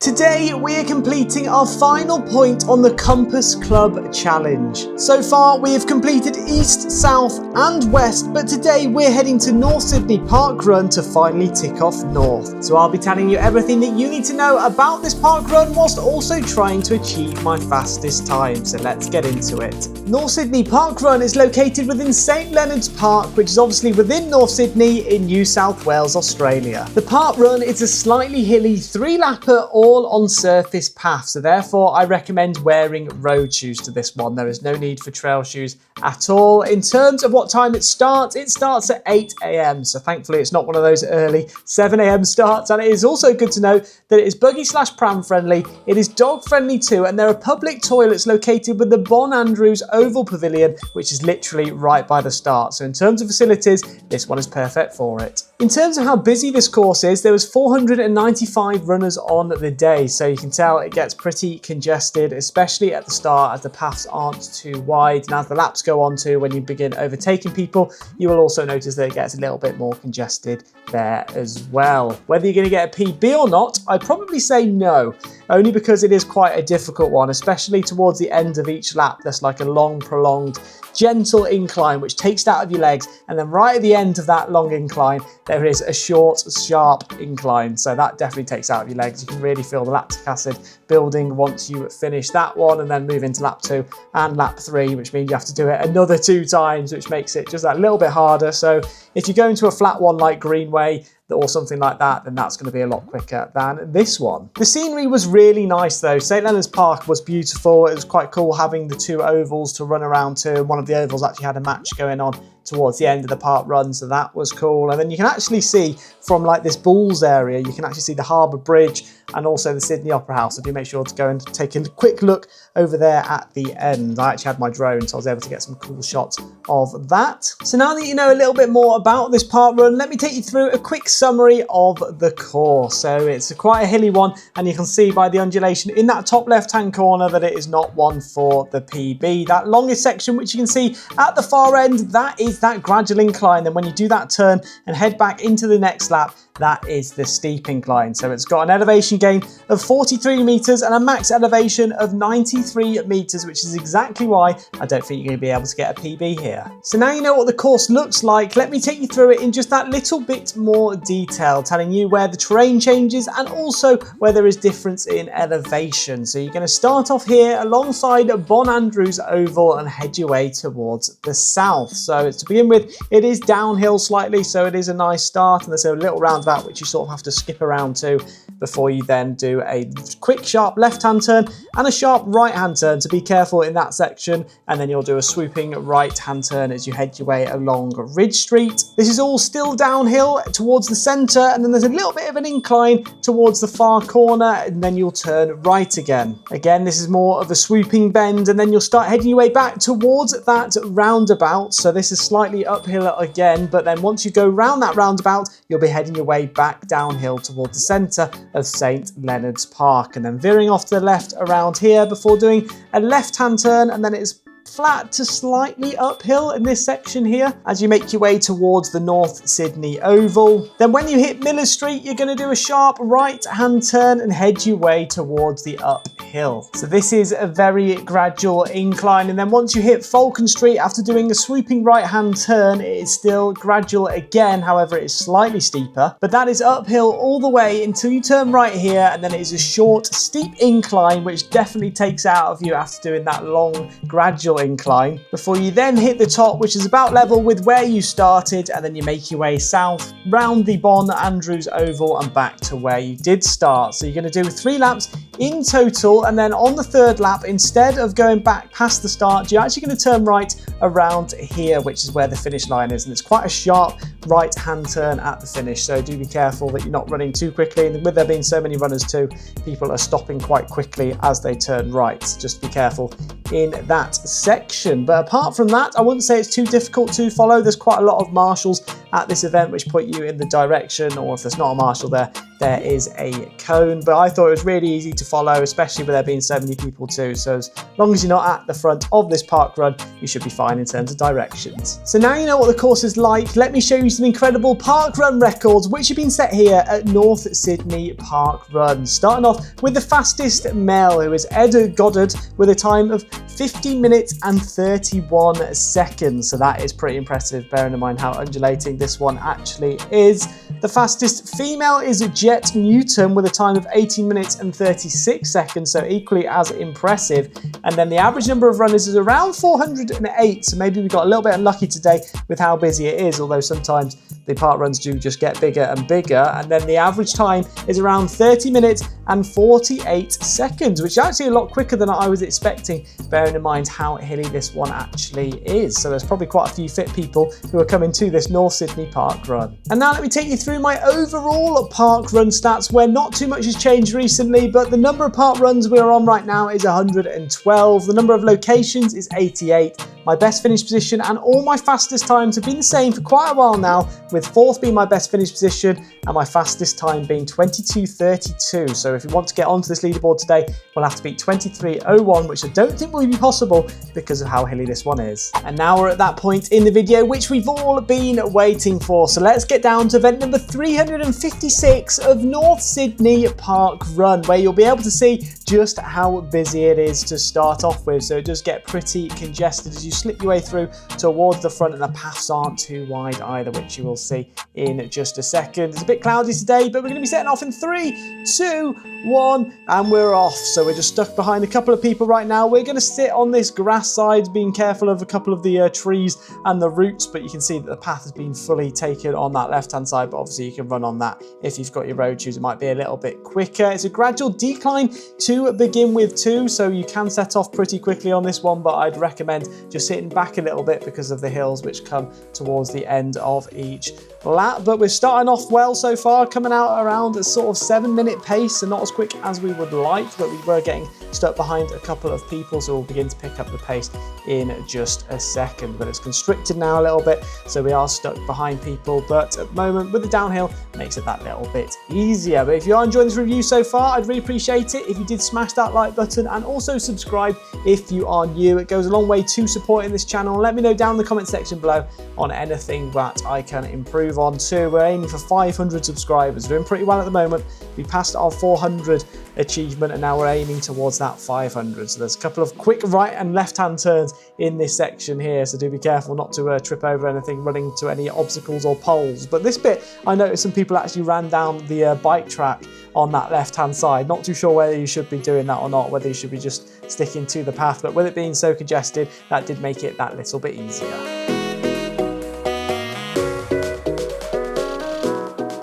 Today we are completing our final point on the Compass Club Challenge. So far we have completed East, South and West, but today we're heading to North Sydney Parkrun to finally tick off North. So I'll be telling you everything that you need to know about this parkrun whilst also trying to achieve my fastest time, so let's get into it. North Sydney Parkrun is located within St Leonard's Park, which is obviously within North Sydney in New South Wales, Australia. The parkrun is a slightly hilly 3-lapper all on surface path, so therefore I recommend wearing road shoes to this one. There is no need for trail shoes at all. In terms of what time it starts at 8 AM, so thankfully it's not one of those early 7 AM starts, and it is also good to know that it is buggy/pram friendly, it is dog friendly too, and there are public toilets located with the Bon Andrews Oval Pavilion, which is literally right by the start. So in terms of facilities, this one is perfect for it. In terms of how busy this course is, there was 495 runners on the day, so you can tell it gets pretty congested, especially at the start as the paths aren't too wide, and as the laps go on to when you begin overtaking people, you will also notice that it gets a little bit more congested there as well. Whether you're going to get a PB or not, I'd probably say no, only because it is quite a difficult one, especially towards the end of each lap. There's like a long, prolonged, gentle incline which takes it out of your legs, and then right at the end of that long incline there is a short, sharp incline, so that definitely takes out of your legs. You can really feel the lactic acid building once you finish that one and then move into lap 2 and lap 3, which means you have to do it another 2 times, which makes it just that little bit harder. So if you're going to a flat one like Greenway or something like that, then that's going to be a lot quicker than this one. The scenery was really nice though. St Leonard's Park was beautiful. It was quite cool having the 2 ovals to run around to. One of the ovals actually had a match going on towards the end of the park run, so that was cool. And then you can actually see from like this Bulls area, you can actually see the Harbour Bridge and also the Sydney Opera House. So do make sure to go and take a quick look over there at the end. I actually had my drone, so I was able to get some cool shots of that. So now that you know a little bit more about this parkrun, let me take you through a quick summary of the course. So it's quite a hilly one, and you can see by the undulation in that top left hand corner that it is not one for the PB. That longest section, which you can see at the far end, that is that gradual incline. Then when you do that turn and head back into the next lap, that is the steep incline. So it's got an elevation gain of 43 meters and a max elevation of 93 meters, which is exactly why I don't think you're going to be able to get a PB here. So now you know what the course looks like, let me take you through it in just that little bit more detail, telling you where the terrain changes and also where there is difference in elevation. So you're going to start off here alongside Bon Andrews Oval and head your way towards the south. So to begin with, it is downhill slightly, so it is a nice start, and there's a little roundabout which you sort of have to skip around to before you then do a quick sharp left hand turn and a sharp right hand turn, so be careful in that section, and then you'll do a swooping right hand turn as you head your way along Ridge Street. This is all still downhill towards the centre, and then there's a little bit of an incline towards the far corner, and then you'll turn right again. Again, this is more of a swooping bend, and then you'll start heading your way back towards that roundabout. So this is slightly uphill again, but then once you go round that roundabout, you'll be heading your way back downhill towards the centre of St Leonard's Park, and then veering off to the left around here before doing a left-hand turn, and then it's flat to slightly uphill in this section here as you make your way towards the North Sydney Oval. Then when you hit Miller Street, you're going to do a sharp right hand turn and head your way towards the uphill. So this is a very gradual incline, and then once you hit Falcon Street after doing a swooping right hand turn, it is still gradual again, however it is slightly steeper, but that is uphill all the way until you turn right here, and then it is a short steep incline which definitely takes out of you after doing that long gradual incline before you then hit the top, which is about level with where you started, and then you make your way south round the Bon Andrews Oval and back to where you did start. So you're going to do 3 laps in total, and then on the 3rd lap, instead of going back past the start, you're actually going to turn right around here, which is where the finish line is, and it's quite a sharp right hand turn at the finish, so do be careful that you're not running too quickly, and with there being so many runners too, people are stopping quite quickly as they turn right. Just be careful in that section. But apart from that, I wouldn't say it's too difficult to follow. There's quite a lot of marshals at this event which point you in the direction, or if there's not a marshal there, there is a cone, but I thought it was really easy to follow, especially with there being so many people too. So as long as you're not at the front of this park run, you should be fine in terms of directions. So now you know what the course is like, let me show you some incredible park run records which have been set here at North Sydney Park Run. Starting off with the fastest male, who is Ed Goddard, with a time of 50 minutes and 31 seconds. So that is pretty impressive, bearing in mind how undulating this one actually is. The fastest female is Jet Newton with a time of 18 minutes and 36 seconds, so equally as impressive. And then the average number of runners is around 408, so maybe we got a little bit unlucky today with how busy it is, although sometimes the park runs do just get bigger and bigger. And then the average time is around 30 minutes and 48 seconds, which is actually a lot quicker than I was expecting, bearing in mind how hilly this one actually is. So there's probably quite a few fit people who are coming to this North Sydney Park Run. And now let me take you through my overall park run stats, where not too much has changed recently, but the number of park runs we're on right now is 112. The number of locations is 88. My best finish position and all my fastest times have been the same for quite a while now, with fourth being my best finish position and my fastest time being 22:32. So if you want to get onto this leaderboard today, we'll have to beat 23:01, which I don't think will be possible because of how hilly this one is. And now we're at that point in the video which we've all been waiting for. So let's get down to event number 356 of North Sydney Park Run, where you'll be able to see just how busy it is to start off with. So it does get pretty congested as you slip your way through towards the front, and the paths aren't too wide either, which you will see in just a second. It's a bit cloudy today, but we're going to be setting off in 3, 2, 1, and we're off. So we're just stuck behind a couple of people right now. We're going to sit on this grass side, being careful of a couple of the trees and the roots, but you can see that the path has been fully taken on that left-hand side, but obviously you can run on that if you've got your road shoes. It might be a little bit quicker. It's a gradual decline to begin with too, so you can set off pretty quickly on this one, but I'd recommend just sitting back a little bit because of the hills which come towards the end of each lap. But we're starting off well so far, coming out around a sort of 7-minute pace, so not as quick as we would like, but we were getting stuck behind a couple of people, so we'll begin to pick up the pace in just a second. But it's constricted now a little bit, so we are stuck behind people, but at the moment with the downhill makes it that little bit easier. But if you are enjoying this review so far, I'd really appreciate it if you did smash that like button and also subscribe if you are new. It goes a long way to supporting this channel. Let me know down in the comment section below on anything that I can improve on too. We're aiming for 500 subscribers, doing pretty well at the moment. We passed our 400 achievement and now we're aiming towards that 500. So there's a couple of quick right and left hand turns in this section here, so do be careful not to trip over anything running to any obstacles or poles. But this bit, I noticed some people actually ran down the bike track on that left hand side. Not too sure whether you should be doing that or not, whether you should be just sticking to the path, but with it being so congested, that did make it that little bit easier.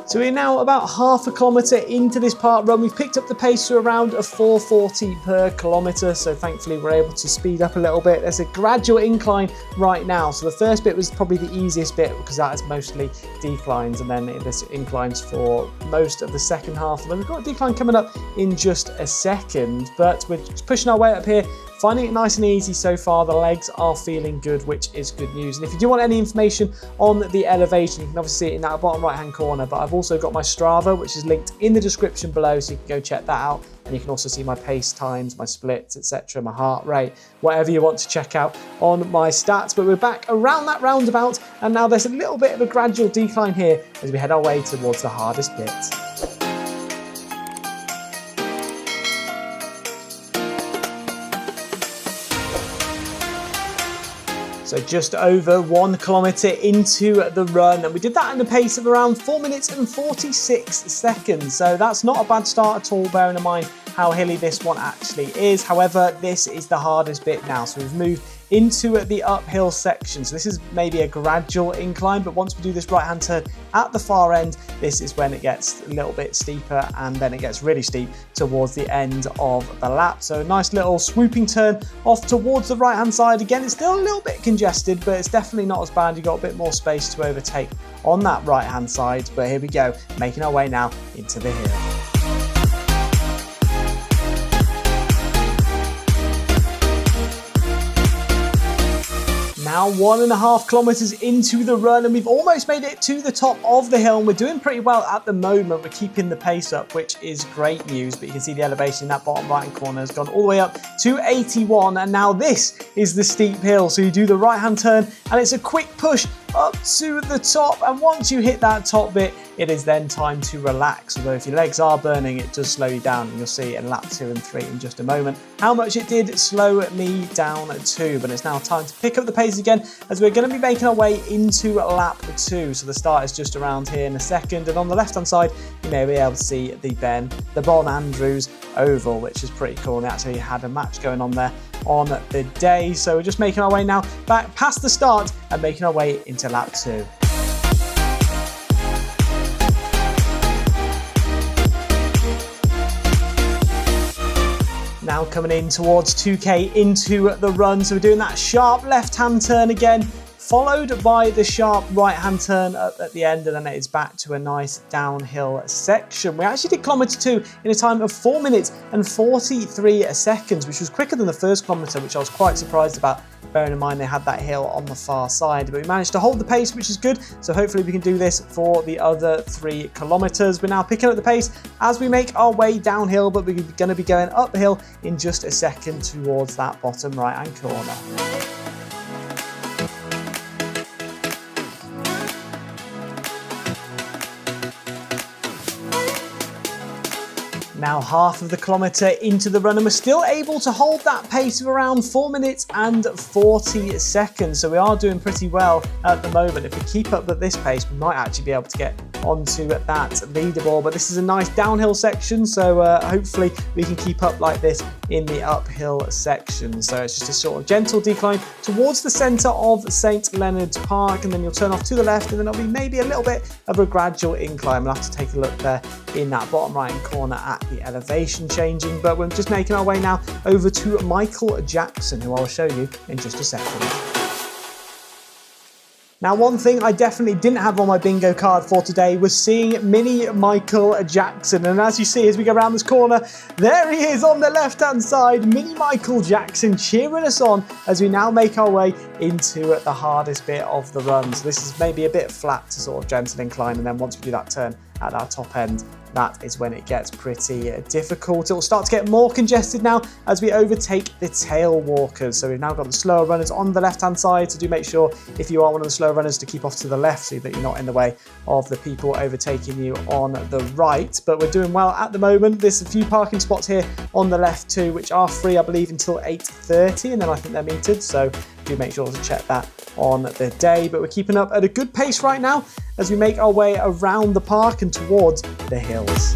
So we're now about half a kilometre into this park run. We've picked up the pace to around a 4:40 per kilometre, so thankfully we're able to speed up a little bit. There's a gradual incline right now, so the first bit was probably the easiest bit because that is mostly declines, and then there's inclines for most of the second half. And then we've got a decline coming up in just a second, but we're just pushing our way up here, finding it nice and easy so far. The legs are feeling good, which is good news. And if you do want any information on the elevation, you can obviously see it in that bottom right hand corner, but I've also got my Strava, which is linked in the description below, so you can go check that out. And you can also see my pace times, my splits, etc., my heart rate, whatever you want to check out on my stats. But we're back around that roundabout, and now there's a little bit of a gradual decline here as we head our way towards the hardest bit. So just over 1 kilometre into the run, and we did that in a pace of around 4 minutes and 46 seconds. So that's not a bad start at all, bearing in mind how hilly this one actually is. However, this is the hardest bit now. So we've moved into the uphill section. So this is maybe a gradual incline, but once we do this right hand turn at the far end, this is when it gets a little bit steeper, and then it gets really steep towards the end of the lap. So a nice little swooping turn off towards the right hand side. Again, it's still a little bit congested, but it's definitely not as bad. You've got a bit more space to overtake on that right hand side. But here we go, making our way now into the hill. Now Now 1.5 kilometers into the run, and we've almost made it to the top of the hill, and we're doing pretty well at the moment. We're keeping the pace up, which is great news, but you can see the elevation in that bottom right hand corner has gone all the way up to 81, and now this is the steep hill. So you do the right hand turn, and it's a quick push up to the top, and once you hit that top bit, it is then time to relax. Although if your legs are burning, it does slow you down, and you'll see in lap 2 and 3 in just a moment how much it did slow me down too. But it's now time to pick up the pace again, as we're going to be making our way into lap 2. So the start is just around here in a second, and on the left hand side you may be able to see the Bon Andrews Oval, which is pretty cool, and they actually had a match going on there on the day. So we're just making our way now back past the start and making our way into lap 2. Now coming in towards 2k into the run, so we're doing that sharp left-hand turn again, followed by the sharp right-hand turn up at the end, and then it's back to a nice downhill section. We actually did kilometre 2 in a time of 4 minutes and 43 seconds, which was quicker than the first kilometre, which I was quite surprised about, bearing in mind they had that hill on the far side. But we managed to hold the pace, which is good, so hopefully we can do this for the other 3 kilometres. We're now picking up the pace as we make our way downhill, but we're going to be going uphill in just a second towards that bottom right-hand corner. Now half of the kilometre into the run, and we're still able to hold that pace of around 4 minutes and 40 seconds. So we are doing pretty well at the moment. If we keep up at this pace, we might actually be able to get onto that leaderboard. But this is a nice downhill section, so hopefully we can keep up like this in the uphill section. So it's just a sort of gentle decline towards the centre of St Leonard's Park, and then you'll turn off to the left, and then it'll be maybe a little bit of a gradual incline. We'll have to take a look there in that bottom right hand corner at the elevation changing. But we're just making our way now over to Michael Jackson, who I'll show you in just a second. Now, one thing I definitely didn't have on my bingo card for today was seeing Mini Michael Jackson. And as you see, as we go around this corner, there he is on the left-hand side, Mini Michael Jackson cheering us on as we now make our way into the hardest bit of the run. So this is maybe a bit flat to sort of gentle incline, and then once we do that turn at that top end, that is when it gets pretty difficult. It will start to get more congested now as we overtake the tail walkers. So we've now got the slower runners on the left-hand side, so do make sure if you are one of the slower runners to keep off to the left so that you're not in the way of the people overtaking you on the right. But we're doing well at the moment. There's a few parking spots here on the left too, which are free, I believe, until 8:30, and then I think they're metered, so do make sure to check that on the day. But we're keeping up at a good pace right now as we make our way around the park and towards the hills.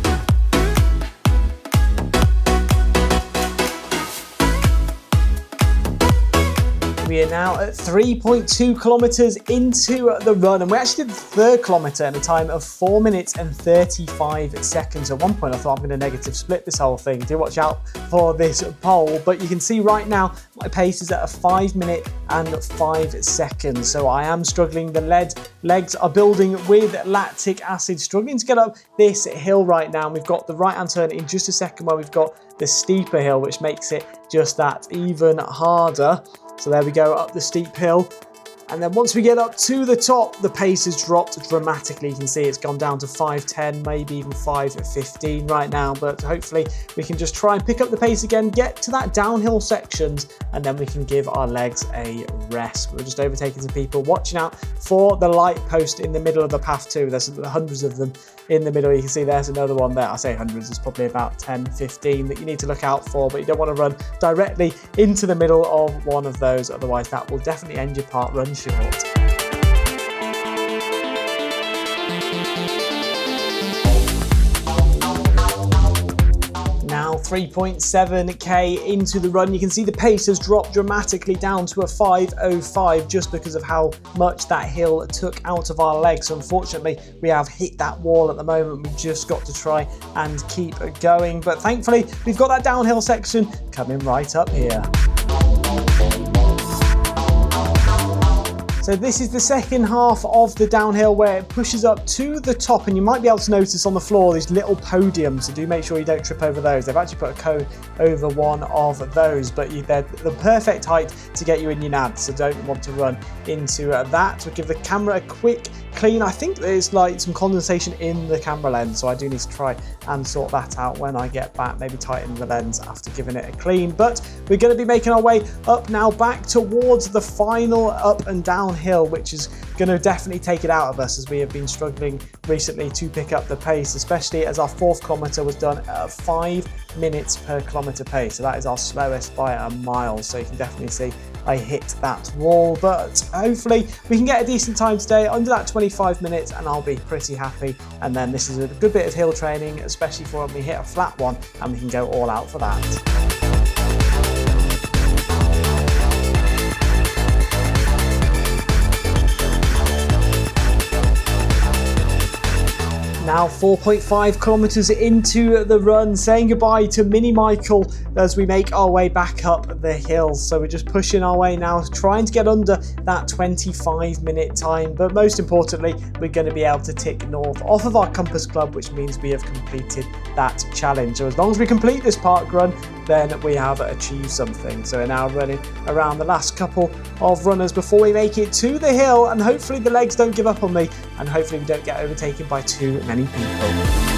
We are now at 3.2 kilometres into the run, and we actually did the third kilometre in a time of 4 minutes and 35 seconds. At one point I thought I'm going to negative split this whole thing. Do watch out for this pole, but you can see right now my pace is at a 5 minute and 5 seconds. So I am struggling. The legs are building with lactic acid, struggling to get up this hill right now. And we've got the right hand turn in just a second where we've got the steeper hill, which makes it just that even harder. So there we go, up the steep hill. And then once we get up to the top, the pace has dropped dramatically. You can see it's gone down to 5:10, maybe even 5:15 right now. But hopefully we can just try and pick up the pace again, get to that downhill sections, and then we can give our legs a rest. We're just overtaking some people. Watching out for the light post in the middle of the path too. There's hundreds of them in the middle. You can see there's another one there. I say hundreds, there's probably about 10, 15 that you need to look out for, but you don't want to run directly into the middle of one of those. Otherwise that will definitely end your park run short. Now 3.7k into the run, you can see the pace has dropped dramatically down to a 5:05 just because of how much that hill took out of our legs. So unfortunately, we have hit that wall at the moment. We've just got to try and keep going. But thankfully, we've got that downhill section coming right up here. So So this is the second half of the downhill where it pushes up to the top, and you might be able to notice on the floor these little podiums, so do make sure you don't trip over those. They've actually put a cone over one of those, but they're the perfect height to get you in your nads, so don't want to run into that. We'll give the camera a quick clean. I think there's like some condensation in the camera lens, so I do need to try and sort that out when I get back, maybe tighten the lens after giving it a clean. But we're going to be making our way up now back towards the final up and downhill, which is going to definitely take it out of us, as we have been struggling recently to pick up the pace, especially as our 4th kilometre was done at 5 minutes per kilometre pace. So that is our slowest by a mile, so you can definitely see I hit that wall, but hopefully we can get a decent time today under that 25 minutes and I'll be pretty happy. And then this is a good bit of hill training, especially for when we hit a flat one, and we can go all out for that. Now 4.5 kilometres into the run, saying goodbye to Mini Michael as we make our way back up the hill. So we're just pushing our way now, trying to get under that 25-minute time. But most importantly, we're going to be able to tick north off of our Compass Club, which means we have completed that challenge. So as long as we complete this park run, then we have achieved something. So we're now running around the last couple of runners before we make it to the hill, and hopefully the legs don't give up on me, and hopefully we don't get overtaken by too many people.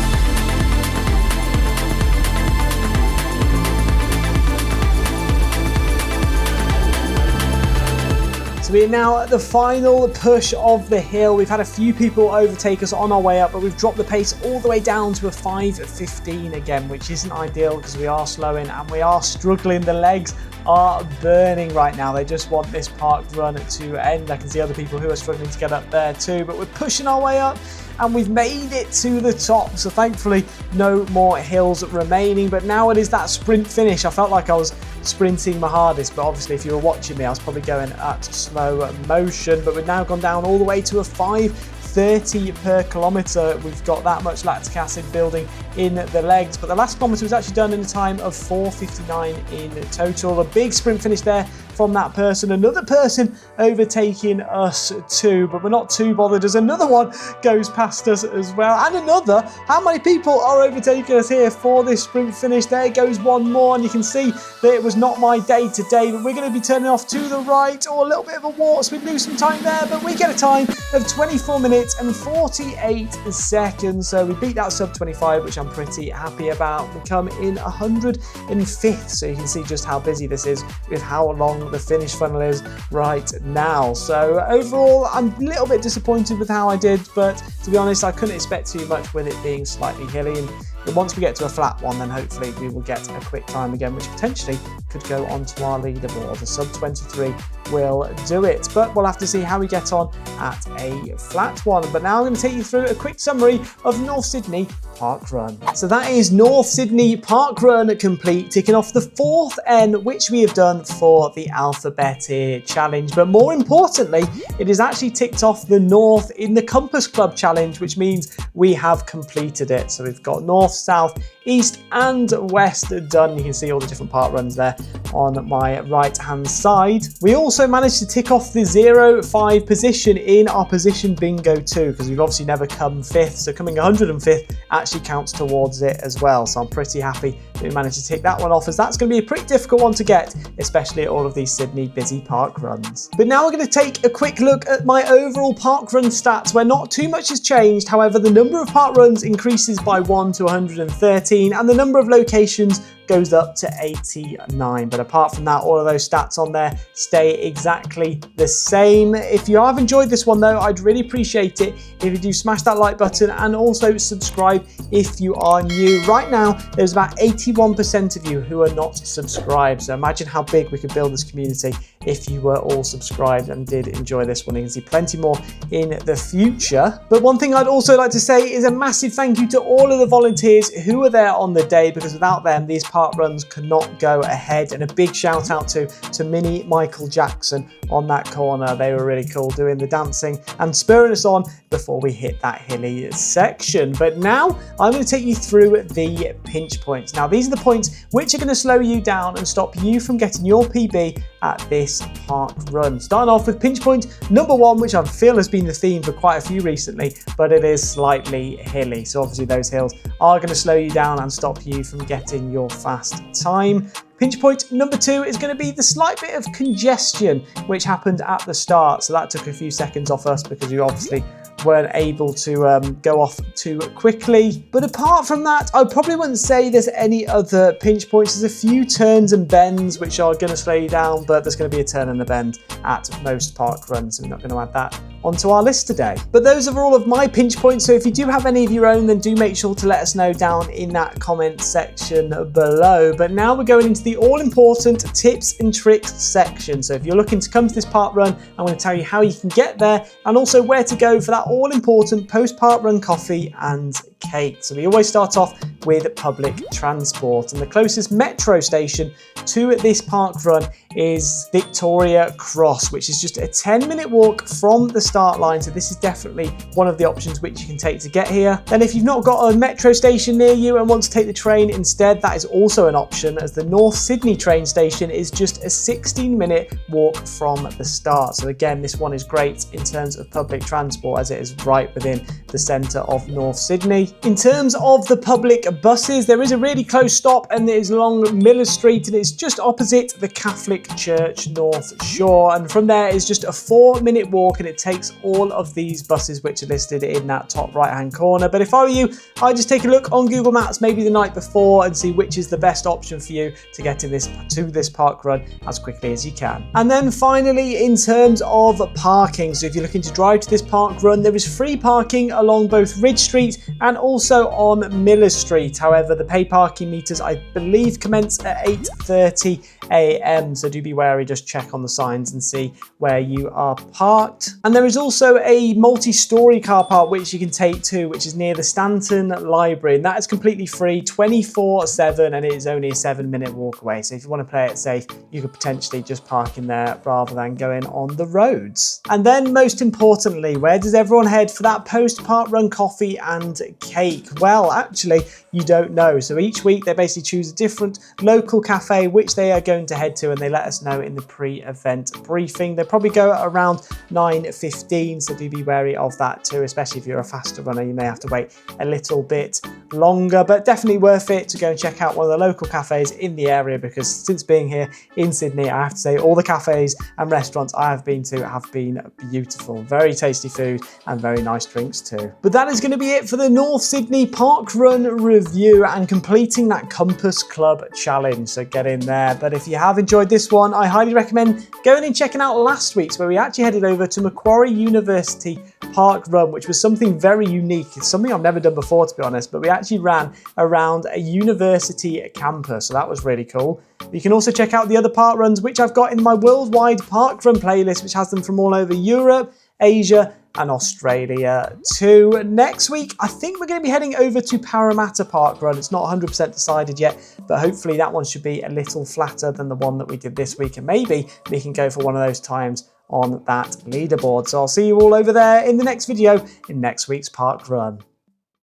We're now at the final push of the hill. We've had a few people overtake us on our way up, but we've dropped the pace all the way down to a 5:15 again, which isn't ideal because we are slowing and we are struggling. The legs are burning right now. They just want this park run to end. I can see other people who are struggling to get up there too, but we're pushing our way up and we've made it to the top. So thankfully no more hills remaining, but now it is that sprint finish. I felt like I was sprinting my hardest, but obviously if you were watching me I was probably going at slow motion. But we've now gone down all the way to a 5:30 per kilometre. We've got that much lactic acid building in the legs, but the last kilometre was actually done in a time of 4:59 in total. A big sprint finish there from that person. Another person overtaking us too, but we're not too bothered as another one goes past us as well. And another. How many people are overtaking us here for this sprint finish? There goes one more, and you can see that it was not my day today, but we're going to be turning off to the right, or a little bit of a walk, so we lose some time there, but we get a time of 24 minutes and 48 seconds. So we beat that sub 25, which I'm pretty happy about. We come in 105th, so you can see just how busy this is with how long the finish funnel is right now. So overall, I'm a little bit disappointed with how I did, but to be honest, I couldn't expect too much with it being slightly hilly. And once we get to a flat one, then hopefully we will get a quick time again, which potentially could go onto our leaderboard. The sub 23 will do it, but we'll have to see how we get on at a flat one. But now I'm going to take you through a quick summary of North Sydney Parkrun. So that is North Sydney Parkrun complete, ticking off the 4th N, which we have done for the Alphabet here challenge. But more importantly, it has actually ticked off the North in the Compass Club challenge, which means we have completed it. So we've got North, South, East and West done. You can see all the different park runs there on my right hand side. We also managed to tick off the 0-5 position in our position bingo too, because we've obviously never come 5th, so coming 105th actually counts towards it as well. So I'm pretty happy that we managed to tick that one off, as that's going to be a pretty difficult one to get, especially at all of these Sydney busy park runs. But now we're going to take a quick look at my overall park run stats, where not too much has changed. However, the number of park runs increases by 1 to 113, and the number of locations goes up to 89. But apart from that, all of those stats on there stay exactly the same. If you have enjoyed this one though, I'd really appreciate it if you do smash that like button and also subscribe if you are new. Right now, there's about 81% of you who are not subscribed. So imagine how big we could build this community if you were all subscribed and did enjoy this one. You can see plenty more in the future. But one thing I'd also like to say is a massive thank you to all of the volunteers who were there on the day, because without them, these park runs could not go ahead. And a big shout out to Mini Michael Jackson on that corner. They were really cool doing the dancing and spurring us on before we hit that hilly section. But now I'm going to take you through the pinch points. Now these are the points which are going to slow you down and stop you from getting your PB at this park run. Starting off with pinch point number 1, which I feel has been the theme for quite a few recently, but it is slightly hilly. So obviously those hills are going to slow you down and stop you from getting your fast time. Pinch point number 2 is going to be the slight bit of congestion which happened at the start. So that took a few seconds off us because we obviously weren't able to go off too quickly. But apart from that, I probably wouldn't say there's any other pinch points. There's a few turns and bends which are going to slow you down, but there's going to be a turn and a bend at most park runs, so we're not going to add that onto our list today. But those are all of my pinch points, so if you do have any of your own, then do make sure to let us know down in that comment section below. But now we're going into the all-important tips and tricks section. So if you're looking to come to this park run, I'm going to tell you how you can get there and also where to go for that all-important post-park run coffee and cake. So we always start off with public transport, and the closest metro station to this park run is Victoria Cross, which is just a 10-minute walk from the start line. So this is definitely one of the options which you can take to get here. Then if you've not got a metro station near you and want to take the train instead, that is also an option, as the North Sydney train station is just a 16-minute walk from the start. So again, this one is great in terms of public transport as it is right within the centre of North Sydney. In terms of the public buses, there is a really close stop, and it is along Miller Street, and it's just opposite the Catholic Church North Shore. And from there is just a 4-minute walk, and it takes all of these buses which are listed in that top right-hand corner. But if I were you, I'd just take a look on Google Maps maybe the night before and see which is the best option for you to get to this park run as quickly as you can. And then finally, in terms of parking, so if you're looking to drive to this park run, there is free parking along both Ridge Street and also on Miller Street. However, the pay parking meters, I believe, commence at 8:30 a.m. So do be wary, just check on the signs and see where you are parked. And there is also a multi-storey car park which you can take to, which is near the Stanton Library, and that is completely free 24/7, and it is only a 7-minute walk away. So if you want to play it safe, you could potentially just park in there rather than going on the roads. And then most importantly, where does everyone head for that post-park run coffee and cake? Well, actually, you don't know. So each week they basically choose a different local cafe which they are going to head to, and they let us know in the pre-event briefing. They probably go at around 9:15, so do be wary of that too, especially if you're a faster runner. You may have to wait a little bit longer, but definitely worth it to go and check out one of the local cafes in the area, because since being here in Sydney, I have to say all the cafes and restaurants I have been to have been beautiful. Very tasty food and very nice drinks too. But that is going to be it for the North Sydney Park Run review and completing that Compass Club challenge, so get in there. But if you have enjoyed this one, I highly recommend going and checking out last week's, where we actually headed over to Macquarie University Park Run, which was something very unique. It's something I've never done before, to be honest, but we actually ran around a university campus, so that was really cool. You can also check out the other park runs which I've got in my worldwide park run playlist, which has them from all over Europe, Asia and Australia too. Next week, I think we're going to be heading over to Parramatta Park Run. It's not 100% decided yet, but hopefully that one should be a little flatter than the one that we did this week, and maybe we can go for one of those times on that leaderboard. So I'll see you all over there in the next video in next week's park run.